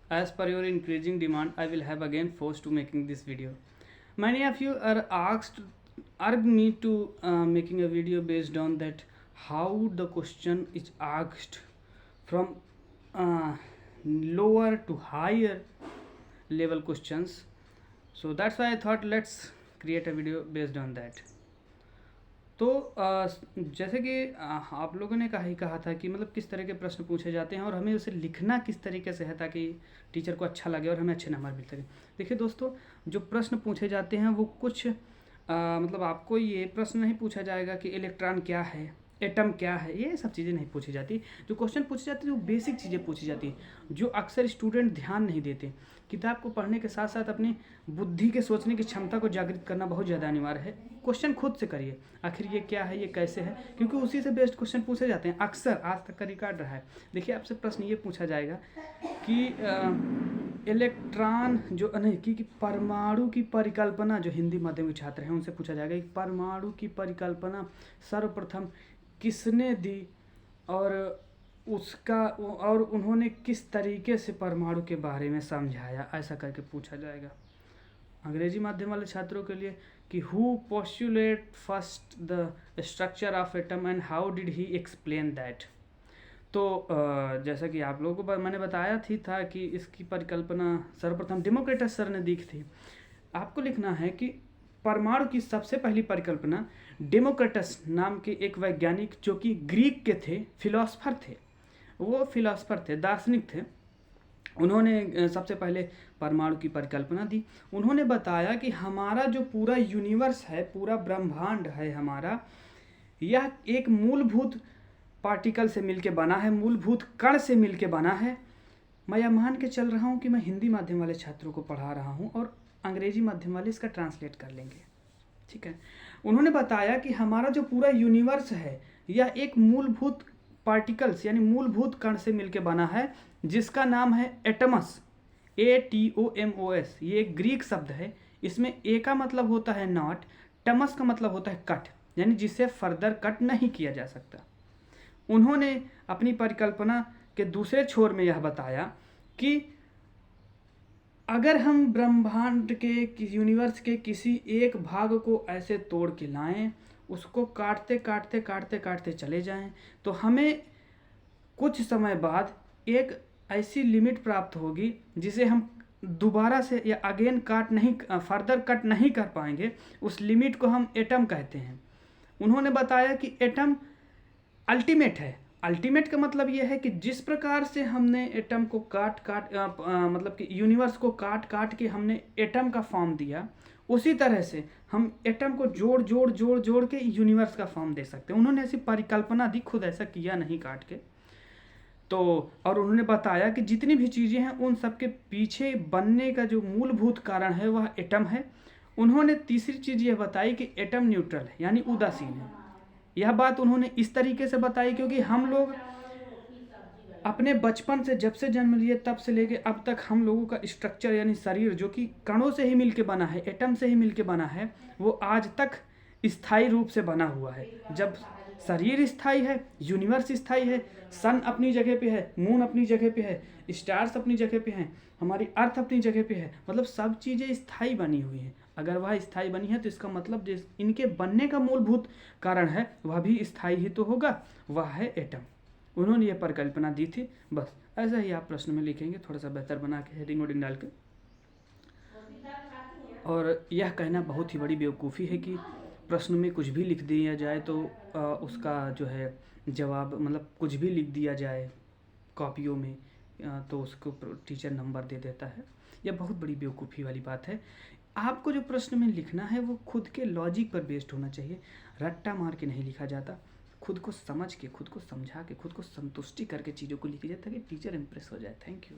As per your increasing demand, I will have again forced to making this video. Many of you are asked me to making a video based on that how the question is asked from lower to higher level questions. So that's why I thought let's create a video based on that. तो जैसे कि आप लोगों ने कहा था कि मतलब किस तरह के प्रश्न पूछे जाते हैं और हमें उसे लिखना किस तरीके से है ताकि टीचर को अच्छा लगे और हमें अच्छे नंबर मिल सके। देखिए दोस्तों, जो प्रश्न पूछे जाते हैं वो कुछ मतलब आपको ये प्रश्न नहीं पूछा जाएगा कि इलेक्ट्रॉन क्या है, एटम क्या है, ये सब चीज़ें नहीं पूछी जाती। जो क्वेश्चन पूछे जाते हैं वो बेसिक चीज़ें पूछी जाती हैं जो अक्सर स्टूडेंट ध्यान नहीं देते। किताब को पढ़ने के साथ साथ अपनी बुद्धि के सोचने की क्षमता को जागृत करना बहुत ज़्यादा अनिवार्य है। क्वेश्चन खुद से करिए, आखिर ये क्या है, ये कैसे है, क्योंकि उसी से बेस्ड क्वेश्चन पूछे जाते हैं। अक्सर आज तक का रिकॉर्ड रहा है। देखिए आपसे प्रश्न ये पूछा जाएगा कि इलेक्ट्रॉन जो नहीं कि परमाणु की परिकल्पना, जो हिंदी माध्यम के छात्र हैं उनसे पूछा जाएगा कि परमाणु की परिकल्पना सर्वप्रथम किसने दी और उन्होंने किस तरीके से परमाणु के बारे में समझाया, ऐसा करके पूछा जाएगा। अंग्रेजी माध्यम वाले छात्रों के लिए कि who postulate first the structure of atom and how did he explain that. तो जैसा कि आप लोगों को मैंने बताया था कि इसकी परिकल्पना सर्वप्रथम डेमोक्रिटस सर ने दी थी। आपको लिखना है कि परमाणु की सबसे पहली परिकल्पना डेमोक्रिटस नाम के एक वैज्ञानिक जो कि ग्रीक के थे, फिलोसफर थे, वो फिलोसफर थे, दार्शनिक थे। उन्होंने सबसे पहले परमाणु की परिकल्पना दी। उन्होंने बताया कि हमारा जो पूरा यूनिवर्स है, पूरा ब्रह्मांड है हमारा, यह एक मूलभूत पार्टिकल से मिलके बना है, मूलभूत कण से मिलके बना है। मैं यह मान के चल रहा हूँ कि मैं हिंदी माध्यम वाले छात्रों को पढ़ा रहा हूँ और अंग्रेजी माध्यम वाले इसका ट्रांसलेट कर लेंगे, ठीक है। उन्होंने बताया कि हमारा जो पूरा यूनिवर्स है यह एक मूलभूत पार्टिकल्स यानी मूलभूत कण से मिलके बना है जिसका नाम है एटमस, ATOMOS। ये एक ग्रीक शब्द है। इसमें ए का मतलब होता है नॉट, टमस का मतलब होता है कट, यानी जिसे फर्दर कट नहीं किया जा सकता। उन्होंने अपनी परिकल्पना के दूसरे छोर में यह बताया कि अगर हम ब्रह्मांड के यूनिवर्स के किसी एक भाग को ऐसे तोड़ के लाएं, उसको काटते काटते काटते काटते चले जाएं, तो हमें कुछ समय बाद एक ऐसी लिमिट प्राप्त होगी जिसे हम दोबारा से या अगेन फर्दर कट नहीं कर पाएंगे। उस लिमिट को हम एटम कहते हैं। उन्होंने बताया कि एटम अल्टीमेट है। अल्टीमेट का मतलब यह है कि जिस प्रकार से हमने एटम को मतलब कि यूनिवर्स को काट के हमने एटम का फॉर्म दिया, उसी तरह से हम एटम को जोड़ के यूनिवर्स का फॉर्म दे सकते हैं। उन्होंने ऐसी परिकल्पना दी, खुद ऐसा किया नहीं काट के। तो और उन्होंने बताया कि जितनी भी चीज़ें हैं उन सब के पीछे बनने का जो मूलभूत कारण है वह एटम है। उन्होंने तीसरी चीज़ यह बताई कि एटम न्यूट्रल है यानी उदासीन है। यह बात उन्होंने इस तरीके से बताई क्योंकि हम लोग अपने बचपन से जब से जन्म लिए तब से लेके अब तक हम लोगों का स्ट्रक्चर यानी शरीर जो कि कणों से ही मिलके बना है, एटम से ही मिलके बना है, वो आज तक स्थायी रूप से बना हुआ है। जब शरीर स्थायी है, यूनिवर्स स्थायी है, सन अपनी जगह पे है, मून अपनी जगह पे है, स्टार्स अपनी जगह पे हैं, हमारी अर्थ अपनी जगह पे है, मतलब सब चीज़ें स्थायी बनी हुई हैं। अगर वह स्थायी बनी है तो इसका मतलब जिस इनके बनने का मूलभूत कारण है वह भी स्थायी ही तो होगा, वह है एटम। उन्होंने ये परिकल्पना दी थी। बस ऐसा ही आप प्रश्न में लिखेंगे, थोड़ा सा बेहतर बना के हेडिंग वोडिंग डाल के। और यह कहना बहुत ही बड़ी बेवकूफ़ी है कि प्रश्न में कुछ भी लिख दिया जाए तो उसका जो है जवाब मतलब कुछ भी लिख दिया जाए कॉपियों में तो उसको टीचर नंबर दे देता है। यह बहुत बड़ी बेवकूफ़ी वाली बात है। आपको जो प्रश्न में लिखना है वो खुद के लॉजिक पर बेस्ड होना चाहिए, रट्टा मार के नहीं लिखा जाता। खुद को समझ के, खुद को समझा के, खुद को संतुष्टि करके चीज़ों को लिखी जाए ताकि टीचर इम्प्रेस हो जाए। Thank you.